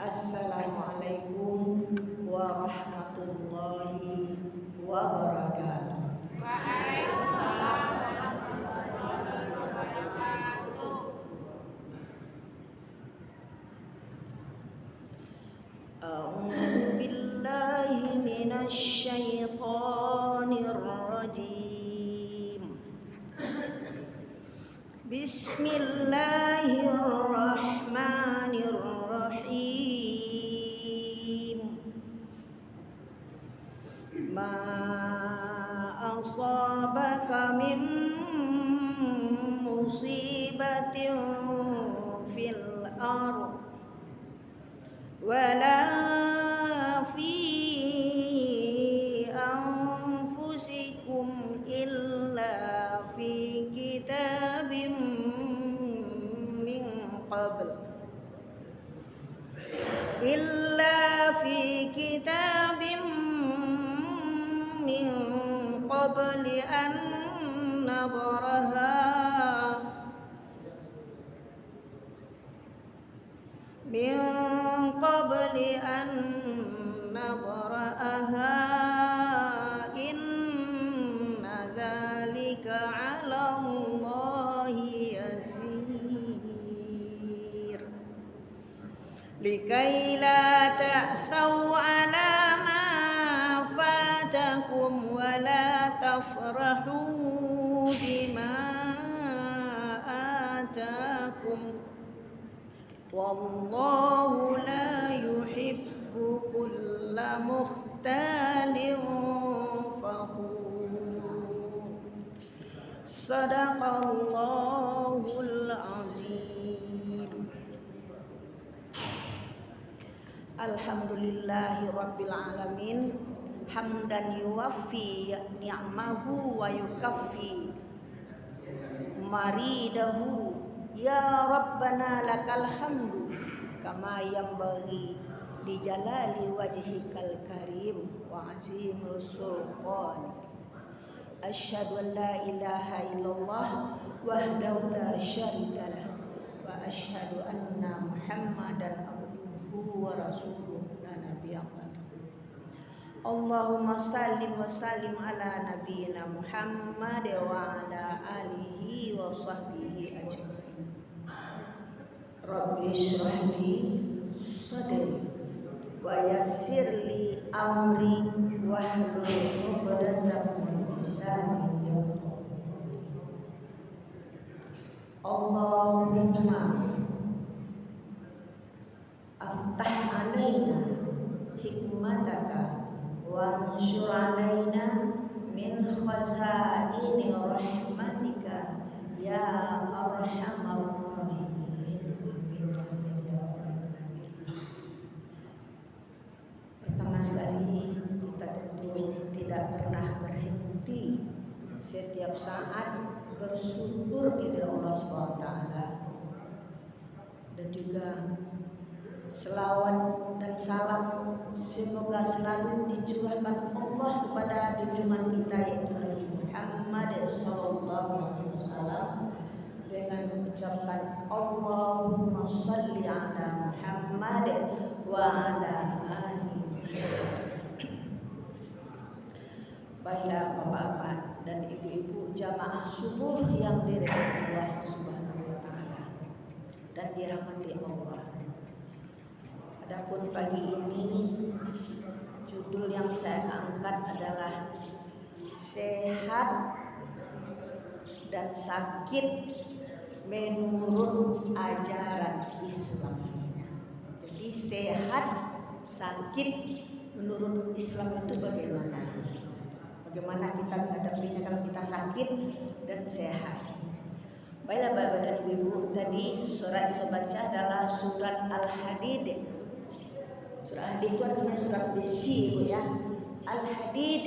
Assalamualaikum warahmatullahi wabarakatuh. Waalaikumsalam warahmatullahi wabarakatuh. A'udzu billahi minasy syaithanir rajim. Bismillahirrahmanirrahim. Ma asabaka min musibatin fil ardh wala fi anfusikum illa fi kitabim min qabl an nabraha min qabli an nabra'aha inna dzalika 'ala Allahi yasir likai la ta'saw 'ala ma fatakum wa la tafrahu bima atakum wallahu la yuhibbu kulla mukhtalin fakhur. Sadaqallahul azim. Alhamdulillahi rabbil alamin hamdan yuwaffi ni'amahu wa yukaffi maridahu. Ya Rabbana lakal hamdu kama yanbaghi li jalali wajhikal karim wa azimul sultanik. Asyhadu an la ilaha illallah wahdahu la syarikalah wa asyhadu anna Muhammadan abduhu wa rasuluhu la nabiyya ba'dahu. Allahumma sallim wa sallim ala nabiyyina Muhammad wa ala alihi wa sahbihi ajma'in. Rabbi shrah li sadri wa yassir li amri wahlul 'uqdatam min lisani yafqahu. Allahumma aftah 'alaina hikmataka wa anshur 'alaina min khazaini rahmatika ya arhamar rahimin. Pertama sekali kita tentu tidak pernah berhenti setiap saat bersyukur kepada Allah SWT dan juga selawat dan salam semoga selalu dicurahkan Allah kepada junjungan kita yaitu Nabi Muhammad SAW dengan mengucapkan Allahumma sholli ala Muhammad wa ala ali. Baiklah bapak-bapak dan ibu-ibu jamaah subuh yang dirahmati Allah Subhanahu wa taala dan dirahmati Allah. Adapun pagi ini judul yang saya angkat adalah sehat dan sakit menurut ajaran Islam. Jadi sehat, sakit menurut Islam itu bagaimana? Bagaimana kita menghadapinya kalau kita sakit dan sehat? Baiklah Bapak dan Ibu, tadi surat yang saya baca adalah surat Al-Hadid. Surat Al-Hadid itu artinya surat besi, Ibu ya. Al-Hadid,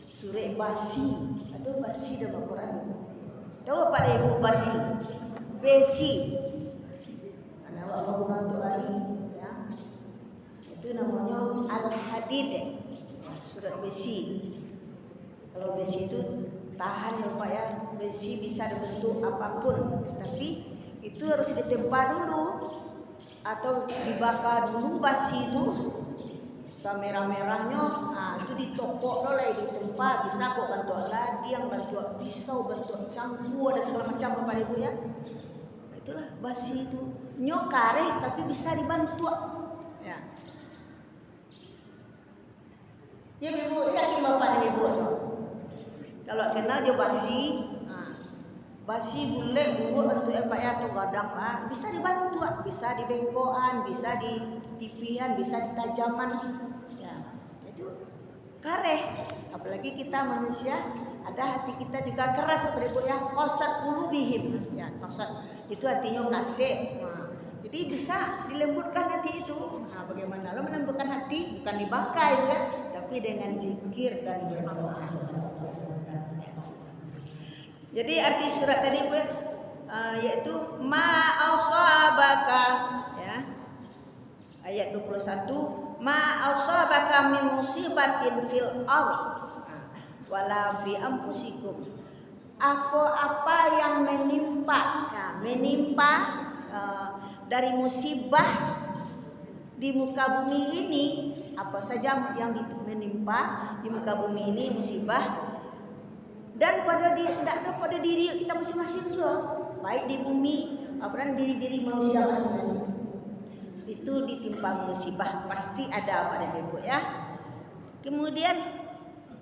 surat basi. Aduh basi dalam Quran. Tahu apa Ibu basi? Besi. Anak apa bantu lagi ya. Itu namanya Al-Hadid. Surat besi. Kalau besi itu tahan ya Pak ya, besi bisa dibentuk apapun, tapi itu harus ditempa dulu atau dibakar dulu basi itu merah-merahnya, itu ditokok oleh di tempat, bisa kok bantu ladang, bantu pisau, bantu cangku, ada segala macam Bapak Ibu ya. Itulah basi itu nyokare tapi bisa dibantu ya. Ya Ibu, yakin Bapak dan Ibu tuh. Kalau kenal dia basi, basi gulai bubur bentuk ya tuh gadang bisa dibantu, bisa dibengkokan, bisa di tipian, bisa di tajaman. Ya, itu kareh. Apalagi kita manusia, ada hati kita juga keras Bapak Ibu ya. Qasat qulubihim. Ya, qasat itu artinya kasih. Jadi bisa dilembutkan hati itu. Bagaimana lo melembutkan hati? Bukan dibakar ya, tapi dengan zikir dan berdoa. Jadi arti surat tadi yaitu ma asabaka ya. Ayat 21, ma asabaka min musibatin fil ardh wala fi anfusikum. Apa yang menimpa dari musibah di muka bumi ini, apa saja yang menimpa di muka bumi ini musibah, dan pada diri kita masing-masing juga, baik di bumi maupun diri manusia masing-masing itu ditimpa musibah, pasti ada pada Ibu ya. Kemudian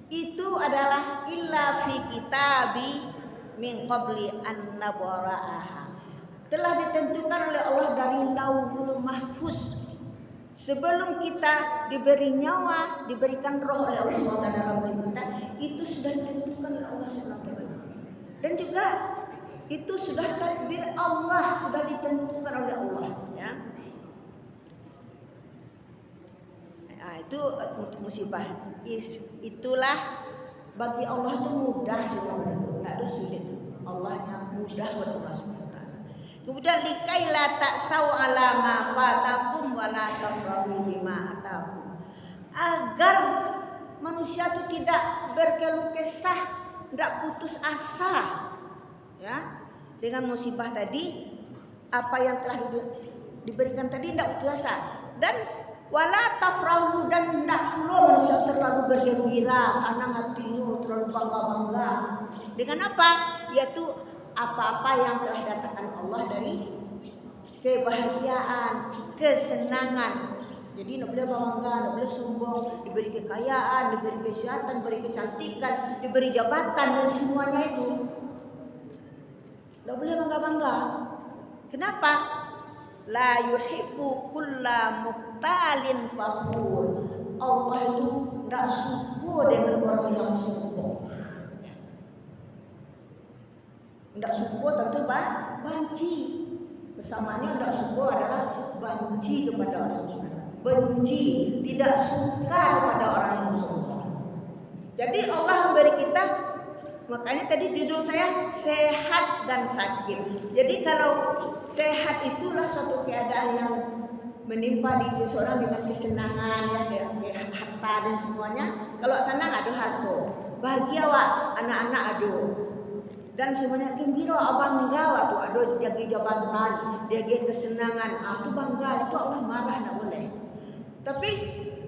itu adalah illa fi kitabi min qabli an nabra'aha, telah ditentukan oleh Allah dari Lauhul Mahfuz sebelum kita diberi nyawa, diberikan roh oleh Allah SWT dalam diri kita, itu sudah ditentukan oleh Allah SWT. Dan juga itu sudah takdir Allah, sudah ditentukan oleh Allah ya. Itu musibah. Itulah bagi Allah itu mudah sebenarnya, tidak ada sulit. Allahnya mudah buat Allah SWT. Kemudian likaila ta'sau ala ma fatakum wa la tafrahu bima atakum, agar manusia itu tidak berkeluh kesah, tidak putus asa ya dengan musibah tadi, apa yang telah diberikan tadi tidak putus asa, dan wala tafrahu, dan tidak pula manusia terlalu bergembira, senang hatimu, terlalu bangga-bangga dengan apa? Yaitu apa-apa yang telah datangkan Allah dari kebahagiaan, kesenangan. Jadi tidak boleh bangga, tidak boleh sombong, diberi kekayaan, diberi kesehatan, diberi kecantikan, diberi jabatan dan semuanya itu. Tidak boleh bangga-bangga. Kenapa? La yuhibbu kulla muhtalin fakhur. Allah itu tidak suka dengan orang yang sombong. Tidak suka tentu banci. Bersamanya tidak suka adalah benci kepada orang yang sombong. Benci, tidak suka kepada orang yang sombong. Jadi Allah memberi kita, makanya tadi judul saya sehat dan sakit. Jadi kalau sehat itulah suatu keadaan yang menimpa diri seseorang dengan kesenangan ya, harta dan semuanya. Kalau senang ada harta, bahagia anak-anak ada, dan semuanya gembira, bangga waktu ada jaga jabatan, jaga kesenangan, itu bangga, itu Allah marah, tidak boleh. Tapi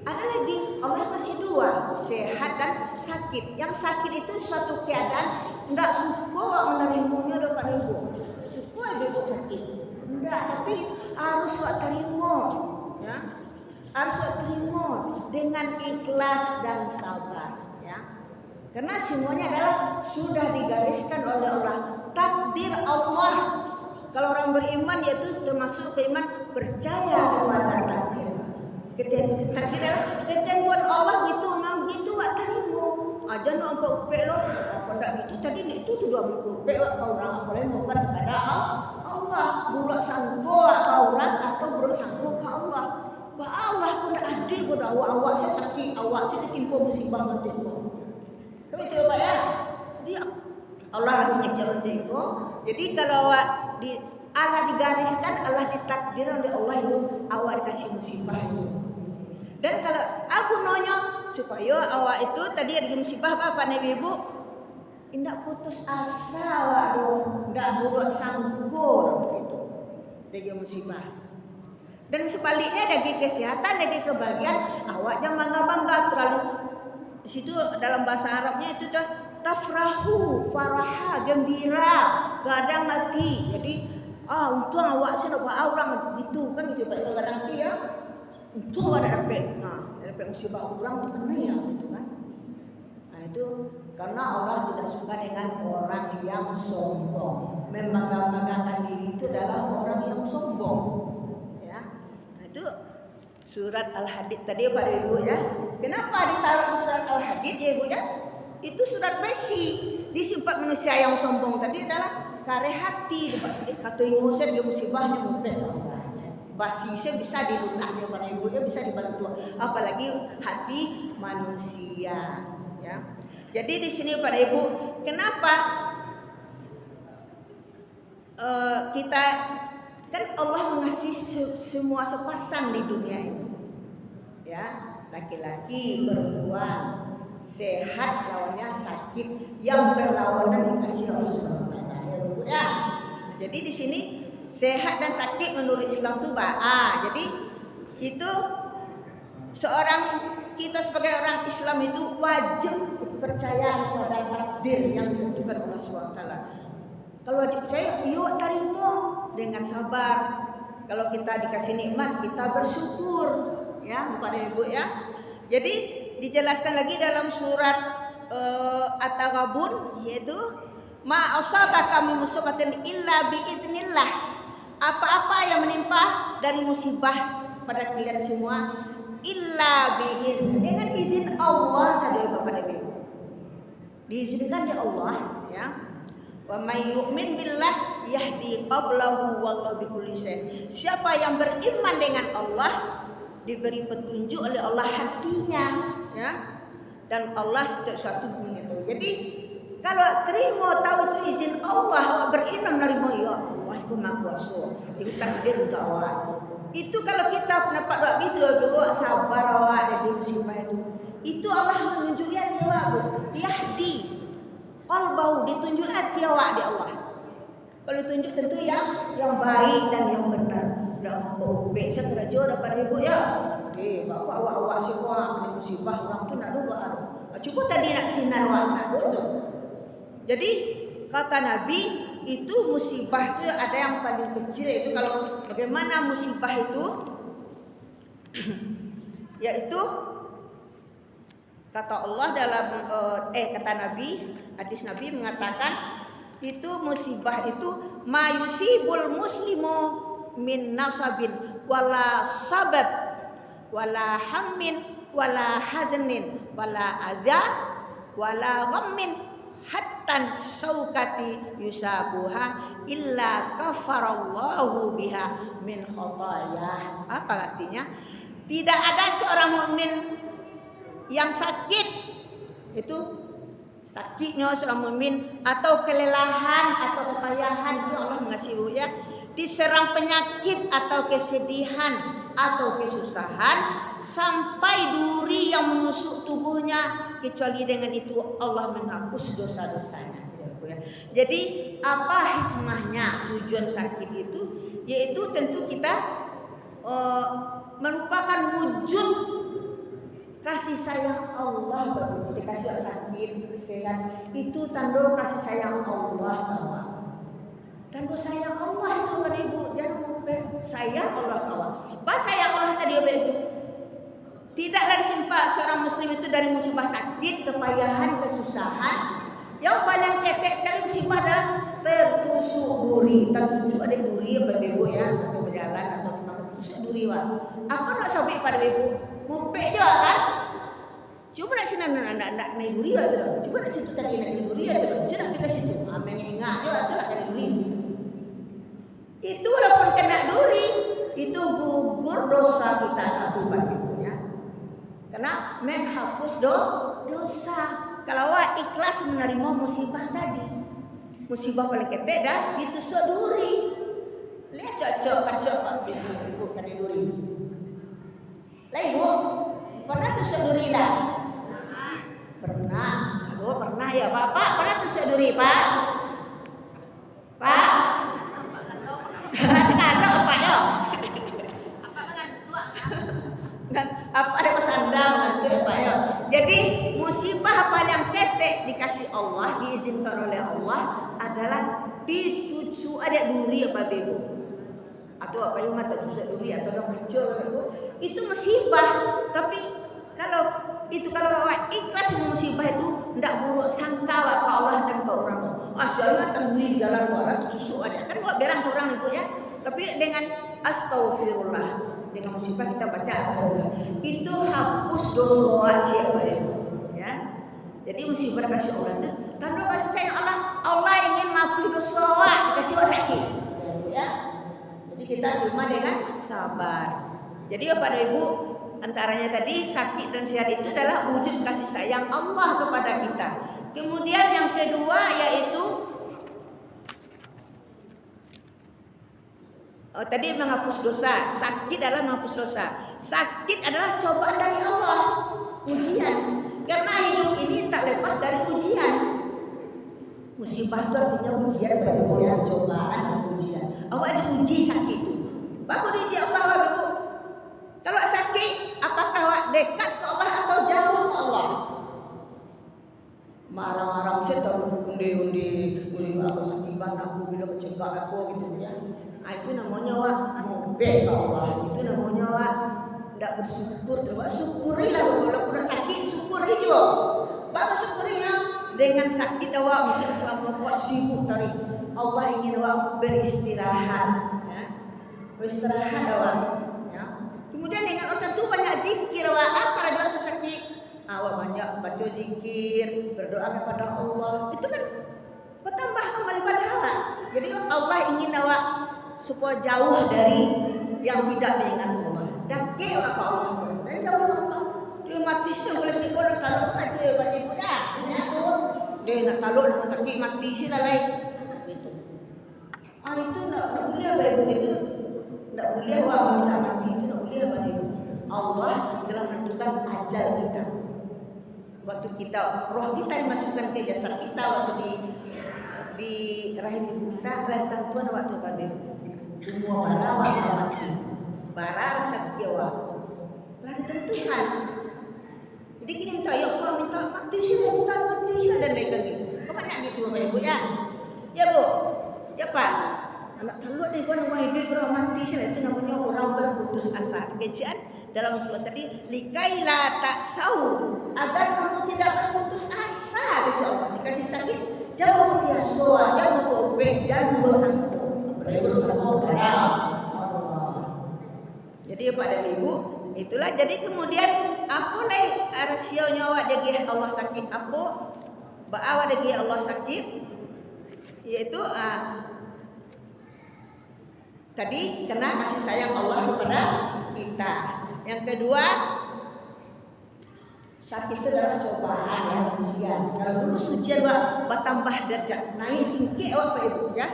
ada lagi, Allah masih dua, sehat dan sakit. Yang sakit itu suatu keadaan tidak suka menerimanya dapat ibu, suka ibu sakit, tidak, tapi harus terima, ya, harus terima dengan ikhlas dan sabar. Karena semuanya adalah sudah digariskan oleh Allah, takdir Allah. Kalau orang beriman yaitu termasuk keiman percaya kepada takdir. Takdir adalah ketentuan Allah, gitu memang begitu, wak terima. Aja nak upek lo, apa ndak gitu tadi itu tu dua upek wak kau orang boleh mohon kepada Allah. Buruk sangko orang atau buruk sangko ke Allah. Ba Allah pun ndak adil kau awak saya sakit, awak saya ditimpa musibah bertimpa. Tapi itu Pak ya, dia Allah lagi ngejar itu. Jadi kalau Allah digariskan, Allah ditakdir oleh Allah itu awak dikasih musibah itu. Dan kalau aku nanya supaya awak itu tadi ada musibah apa Nabi Ibu, tidak putus asa, waduh, tidak buruk sanggur gitu. Dari musibah. Dan sebaliknya dari kesehatan, dari kebahagiaan, awak jangan bangga-bangga terlalu. Di situ dalam bahasa Arabnya itu tafrahu, faraha, gembira, gadang hati. Jadi untung awak sih nak buat orang gitu kan gitu Pak. Gadang hati ya. Untung awak dapat. Dapat musibah orang tu kena ya gitu kan. Itu karena Allah tidak suka dengan orang yang sombong. Membangga-banggakan diri itu adalah orang yang sombong. Ya. Itu surat Al-Hadid tadi pada Ibu ya. Kenapa ditaruh surat Al-Hadid ya Ibu ya? Itu surat besi. Disifat manusia yang sombong tadi adalah kare hati. Kata Ibu saya dia musibahnya mungkin. Basi saya bisa dilunaknya pada Ibu ya, bisa dibantu. Apalagi hati manusia ya. Jadi di sini pada Ibu, kenapa kita kan Allah mengasihi semua sepasang di dunia ini, ya, laki-laki, perempuan, sehat lawannya sakit, yang berlawanan dikasih Allah SWT, ya. Jadi di sini sehat dan sakit menurut Islam itu jadi itu seorang kita sebagai orang Islam itu wajib percaya kepada takdir yang ditentukan Allah SWT. Kalau wajib percaya, yuk terima dengan sabar. Kalau kita dikasih nikmat, kita bersyukur ya kepada Ibu ya. Jadi dijelaskan lagi dalam surat At-Taghabun, yaitu ma asabaka min musibatin illa biidznillah. Apa-apa yang menimpa dari musibah pada kalian semua illa biizn, dengan izin Allah saja Bapak dan Ibu. Diizinkan oleh Allah ya. Wa may yu'min billah yahdi qablahu wallahu bikulli syai'. Siapa yang beriman dengan Allah diberi petunjuk oleh Allah hatinya ya. Dan Allah setiap suatu punya itu. Jadi kalau terima tahu itu izin Allah, beriman menerima ya Allah itu Maha Kuasa. Itu takdir untuk Allah. Itu kalau kita dapat doa gitu dulu sabar awak dari musibah itu. Itu Allah menunjukkan dia yahdi qalbahu, ditunjuk hati awak di Allah. Kalau ditunjuk tentu yang baik dan yang benar. Dah baik sekeraja dapat Ibu ya. Bapak awak semua kena musibah orang tu nak doa. Cuba tadi nak sinar awak nak doa. Jadi kata Nabi itu musibah itu ada yang paling kecil, itu kalau bagaimana musibah itu yaitu kata Allah dalam kata Nabi, hadis Nabi mengatakan itu musibah itu mayusibul muslimu min nasabin wala sabab wala hammin wala hazanin wala adza wala ghammin hatta saukati yusabuha illa kafarallahu biha min khatayah. Apa artinya? Tidak ada seorang mukmin yang sakit, itu sakitnya seorang mukmin atau kelelahan atau kepayahan, itu Allah mengasihi ya, diserang penyakit atau kesedihan atau kesusahan sampai duri yang menusuk tubuhnya, kecuali dengan itu Allah menghapus dosa-dosanya. Jadi apa hikmahnya tujuan sakit itu? Yaitu tentu kita merupakan wujud kasih sayang Allah bagi kita. Kasih sakit, sehat itu tanda kasih sayang Allah kawan. Tanda sayang Allah itu kan Ibu, jangan lupa sayang Allah kawan. Bahasa sayang Allah tadi Ibu. Tidaklah disimpan seorang muslim itu dari musibah sakit, kepayahan, kesusahan. Yang paling ketek sekali musibah adalah tertusuk duri. Tertusuk ada duri apa Ibu ya, atau berjalan atau tertusuk duri apa nak sampai pada Ibu? Mumpik juga kan? Cuba nak sini nak naik duri tu. Cuba nak situ tadi nak naik duri tu. Cuba nak pergi ke situ. Amanya ingat juga tu nak naik duri. Itu walaupun kena duri, itu gugur dosa kita satu Ibu ya. Karena menghapus dosa. Kalau awak ikhlas menerima musibah tadi, musibah paling ketek dah ditusuk duri. Lihat cocok kacok Ibu kena duri. Lah Ibu, pernah tusuk duri dah? Pernah. Saya pernah ya Bapak, pernah tusuk duri Pak? Pak? Kalau Pak ya? Jadi musibah paling ketek dikasih Allah, diizinkan oleh Allah adalah dituju ada duri apa bebo atau apa yang mata tujuh duri atau orang kecil itu musibah. Tapi kalau awak ikhlas musibah itu tidak buruk sangka ke Allah dan ke orang. Asalnya terduri jalan luar tujuh ada kan buat berang orang itu ya. Tapi dengan astaghfirullah, dengan musibah kita baca astagfirullah, itu hapus dosa siapa ya. Jadi musibah kasih Allah itu tanda kasih sayang Allah ingin maafkan dosa dikasih sakit ya. Jadi kita terima dengan sabar. Jadi kepada ibu antaranya tadi sakit dan sehat itu adalah wujud kasih sayang Allah kepada kita. Kemudian yang kedua yaitu tadi menghapus dosa. Sakit adalah menghapus dosa. Sakit adalah cobaan dari Allah, ujian. Karena hidup ini tak lepas dari ujian. Musibah itu artinya ujian, berbuah, cobaan dan ujian. Awak diuji sakit itu. Baru diuji Allah, Ibu. Kalau sakit, apakah awak dekat ke Allah atau jauh ke Allah? Marah-marah saya tahu undi aku sakit banget aku bila kecegak aku gitu ya. Itu namanya awak ngobek ke Allah. Itu namanya awak tidak bersyukur. Awak syukurilah walaupun sakit, syukuri juga. Baru syukurilah dengan sakit awak mungkin selama awak sibuk tadi. Allah ingin awak beristirahat, ya. Beristirahat awak. Ya. Kemudian dengan orang tu banyak zikir awak. Kalau dia tu sakit, awak banyak baca zikir, berdoa kepada Allah. Itu kan bertambah amal ibadah awak. Jadi Allah ingin awak supaya jauh dari yang tidak diingat Allah. Dake awak ke Allah. Dan jauh Allah. Dia mati sih boleh pikir kalau aja banyak punya. Dia nak taluk dengan sakit mati sih lalai. Itu. Itu nak boleh apa itu? Tak boleh awak minta mati itu tak boleh apa dia. Allah telah menentukan ajal kita. Waktu kita roh kita dimasukkan ke jasad kita waktu di rahim ibu kita telah ditentukan waktu pada umur bara waktu mati. Bara rasa kiawa telah ditentukan. Jadi kita minta ya Allah minta mati sih dan mereka gitu. Kebanyak gitu Bapak Ibu ya. Ya Bu. Ya Pak. Anak taluk ni kau nak hidup orang mati sih itu namanya orang berputus asa. Kecian dalam surat tadi likai la tak sau agar kamu tidak berputus asa kata Allah. Dikasih sakit jangan berbiasa, jangan berobek, jangan bersangkut. Bersangkut kepada Allah. Jadi pada ibu itulah jadi kemudian apa naik rasionya awak degi Allah sakit apa? Bawa degi Allah sakit yaitu tadi kena kasih sayang Allah kepada kita. Yang kedua, sakit itu adalah cobaan ya, ujian. Kalau lulus ujian bertambah derajat, naik tinggi awak Pak Ibu ya.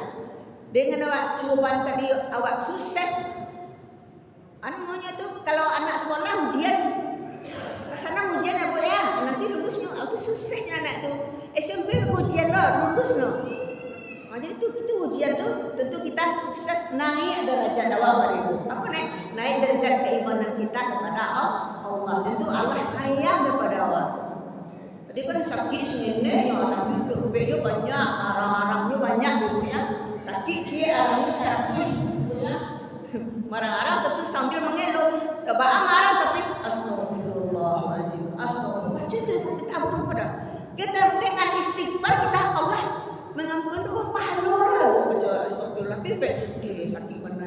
Dengan awak cobaan tadi awak sukses. Namanya tuh kalau anak sekolah ujian, kesana ujian ya Bu ya. Nanti lulusnya auto suksesnya anak tuh. SMP ujian loh, lulus loh. Jadi itu ujian tuh tentu kita sukses naik derajat awak Pak Ibu. Apa naik derajat keimanan kita kepada Allah. Tentu Allah sayang kepada awak. Jadi kan sakit sini ya tapi ubeknya banyak, arang-arangnya banyak Ibu ya. Sakit sih arangnya sakit ya. Marah-marah tentu sambil mengeluh. Coba marah tapi astagfirullahaladzim. Astagfirullah. Baca itu kita ampun pada. Kita dengan istighfar kita Allah mengampun doa pahala baca astagfirullah bebek dia sakit mana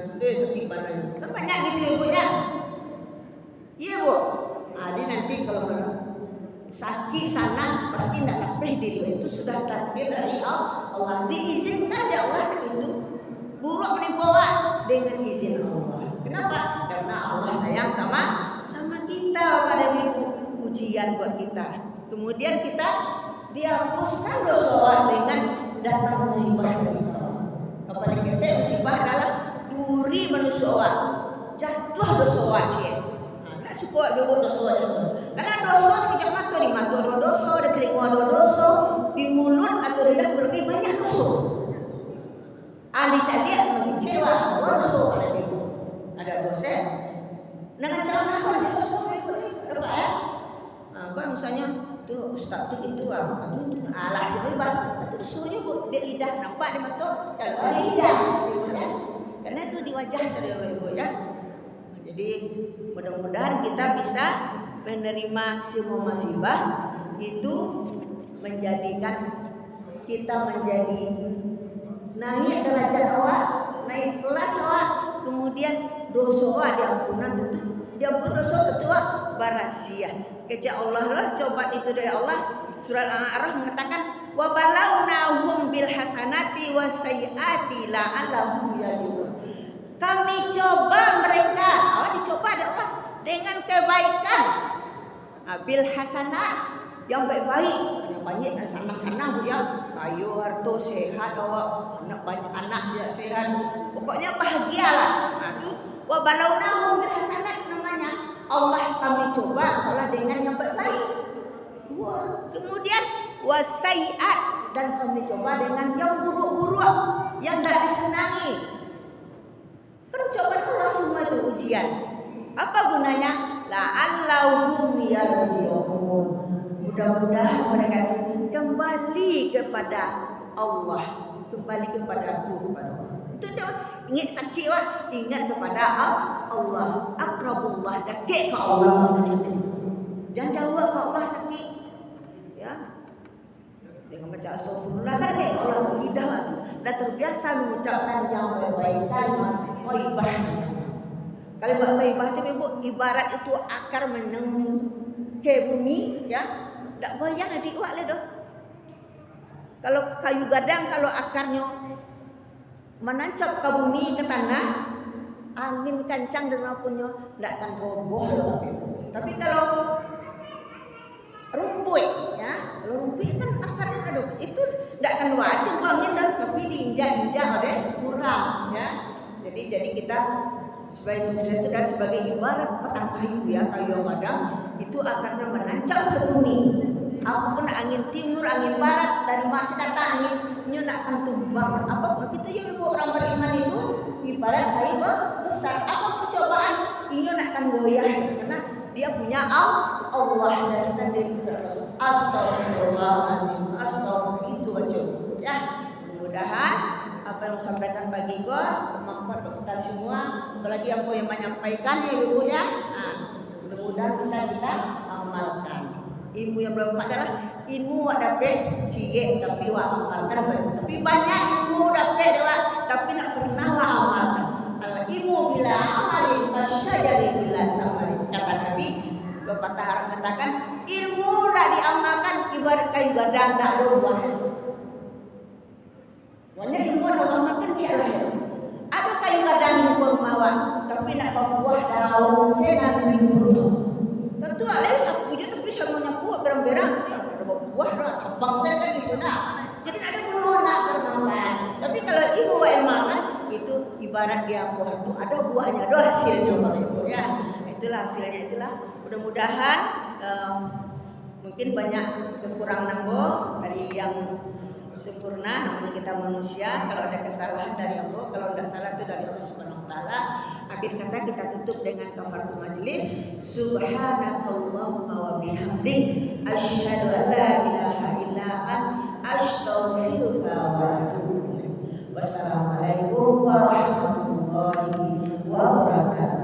kan banyak gitu ya Bu ya. Iya Bu. Jadi nanti kalau sakit sana pasti tidak lebih diri itu sudah takdir dari Allah. Diizinkan ya Allah itu buruk menimpa dengan izin Allah. Kenapa? Karena Allah sayang sama kita pada ibu ujian buat kita. Kemudian kita dihapuskan dosa dengan datang musibah dari Allah. Apalagi kita musibah adalah duri manusia jatuh dosa cik. Nak suka dia buat dosa jatuh. Karena dosa sekejap mata di mata ada dosa, di telinga ada dosa, di mulut atau di dalam berbagai banyak dosa. Dicari mengecewa, dosa ada ibu. Ada dosa. Dengan cara apa dia dosa itu? Apa ya? Kalau misalnya tuh ustaz tuh itu alas bebas, itu suruhnya bu dia lidah nampak dia mata kalau ada lidah, ya. Karena itu di wajah saudara ibu ya. Jadi mudah-mudahan kita bisa menerima semua musibah itu menjadikan kita menjadi naik derajat awak, naik kelas awak, kemudian dosa awak diampunan tentu diampun dosa tentu awak barasia. Keja Allah lah coba itu dari Allah. Surat Al-A'raf mengatakan wa balawnahum bil hasanati was sayyiati la'allahum yarji'un. Kami coba mereka, dicoba ada apa? Dengan kebaikan. Bil hasanat yang baik-baik, yang banyak dan senang-senang ya. Kayu harta sehat awak, anak sehat. Pokoknya bahagialah. Itu wa balawnahum bil hasanat namanya. Allah kami coba Allah dengan yang baik-baik. Kemudian wasaiat dan kami coba dengan yang buruk-buruk, yang tidak disenangi. Percobaan Allah semua itu ujian. Apa gunanya? La'allahum yarji'un. Mudah-mudahan mereka itu kembali kepada Allah, kembali kepada Aku, kepada Allah. Itu dia ingat sakit wah, ingat kepada Allah. Akrabullah, dekat ke Allah. Jangan jauh ke Allah sakit. Ya. Dengan baca astagfirullah kan kayak Allah lidah itu dah terbiasa mengucapkan yang baik-baik kalimat thayyibah. Kalimat thayyibah itu Ibu ibarat itu akar menembus ke bumi ya. Tak goyang adik awak le doh. Kalau kayu gadang kalau akarnya menancap ke bumi ke tanah, angin kencang dan mapunnya tidak akan roboh. Tapi kalau rumput ya, kalau rumput kan akarnya ada, itu tidak akan wajib angin dah, tapi diinjak-injak oleh kurang ya. Jadi kita sebagai sukses itu dan sebagai ibarat batang kayu ya, kayu padang itu akarnya menancap ke bumi. Apapun angin timur, angin barat, dari masih datang angin, ini nak akan tumbang. Apa begitu ya ibu orang beriman itu ibarat kayu besar. Apa percobaan ini nak akan goyah karena dia punya Allah serta dia Rasul. Astagfirullahaladzim, astagfirullah itu wajib ya. Mudah-mudahan apa yang sampaikan pagi gua bermanfaat untuk kita semua. Apalagi aku yang menyampaikan ya ibu ya. Mudah-mudahan bisa kita amalkan. Ilmu yang bermanfaat adalah ilmu wak dapat cie tapi wak amalkan baik. Tapi banyak ilmu dapat wak tapi nak pernah wak amalkan. Al ilmu bila amalin fasyajari bila samarin. Kata Nabi pepatah Arab mengatakan ilmu nak diamalkan ibarat kayu gadang tak ada buahnya. Banyak ilmu nak amalkan dia lah. Ada kayu gadang kurma wak tapi nak buah daun senan minggu. Tentu alih sapu je tapi semuanya buah berang-berang ada buah lah abang saya kan gitu nah. Jadi ada guru nak bermanfaat. Tapi kalau ibu ilmakan itu ibarat dia buah itu ada buahnya, ada hasilnya itu ya. Itulah hasilnya itulah. Mudah-mudahan mungkin banyak kekurangan nambah dari yang sempurna namanya kita manusia. Kalau ada kesalahan dari Allah, kalau tidak salah itu dari Allah Subhanahu wa taala. Akhir kata kita tutup dengan kafaratul majlis. Subhanakallahumma wa bihamdik asyhadu an la ilaha illa anta astaghfiruka wa atubu ilaik. Wassalamualaikum warahmatullahi wabarakatuh.